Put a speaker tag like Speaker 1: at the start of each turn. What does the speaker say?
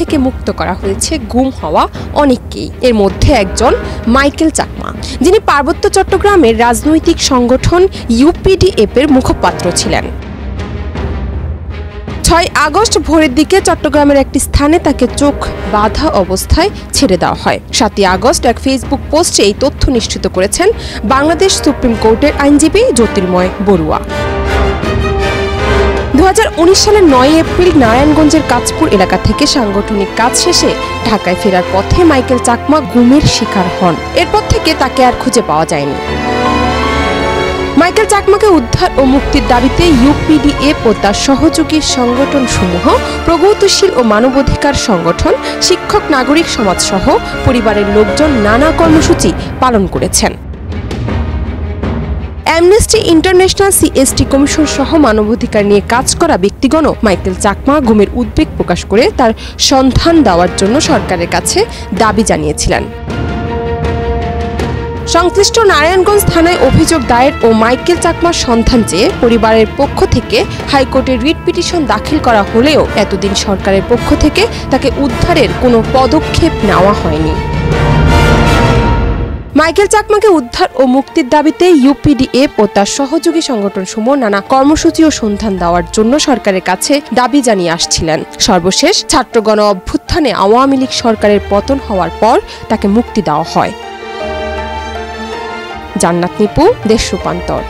Speaker 1: থেকে মুক্ত করা হয়েছে গুম হওয়া অনেককেই। এর মধ্যে একজন মাইকেল চাকমা, যিনি পার্বত্য চট্টগ্রামের রাজনৈতিক সংগঠন ইউপিডিএফ এর মুখপাত্র ছিলেন। ৬ আগস্ট ভোরের দিকে চট্টগ্রামের একটি স্থানে তাকে চোখ বাঁধা অবস্থায় ছেড়ে দেওয়া হয়। ৭ আগস্ট এক ফেসবুক পোস্টে এই তথ্য নিশ্চিত করেছেন বাংলাদেশ সুপ্রিম কোর্টের আইনজীবী জ্যোতির্ময় বড়ুয়া। ২০১৯ সালের ৯ এপ্রিল নারায়ণগঞ্জের কাঁচপুর এলাকা থেকে সাংগঠনিক কাজ শেষে ঢাকায় ফেরার পথে মাইকেল চাকমা গুমের শিকার হন। এরপর থেকে তাকে আর খুঁজে পাওয়া যায়নি। মাইকেল চাকমাকে উদ্ধার ও মুক্তির দাবিতে ইউপিডিএফ ও তার সহযোগী সংগঠনসমূহ, প্রগতিশীল ও মানবাধিকার সংগঠন, শিক্ষক, নাগরিক সমাজ সহ পরিবারের লোকজন নানা কর্মসূচি পালন করেছেন। অ্যামনেস্টি ইন্টারন্যাশনাল, সিএসটি কমিশন সহ মানবাধিকার নিয়ে কাজ করা ব্যক্তিগণ মাইকেল চাকমা গুমের উদ্বেগ প্রকাশ করে তার সন্ধান দেওয়ার জন্য সরকারের কাছে দাবি জানিয়েছিলেন। সংশ্লিষ্ট নারায়ণগঞ্জ থানায় অভিযোগ দায়ের ও মাইকেল চাকমার সন্ধান চেয়ে পরিবারের পক্ষ থেকে হাইকোর্টে রিট পিটিশন দাখিল করা হলেও এতদিন সরকারের পক্ষ থেকে তাকে উদ্ধারের কোনো পদক্ষেপ নেওয়া হয়নি। মাইকেল চাকমাকে উদ্ধার ও মুক্তির দাবিতে ইউপিডিএফ ও তার সহযোগী সংগঠনসমূহ নানা কর্মসূচি ও সন্ধান দেওয়ার জন্য সরকারের কাছে দাবি জানিয়ে আসছিলেন। সর্বশেষ ছাত্র গণ অভ্যুত্থানে আওয়ামী লীগ সরকারের পতন হওয়ার পর তাকে মুক্তি দেওয়া হয়। জান্নাত নিপু, দেশ রূপান্তর।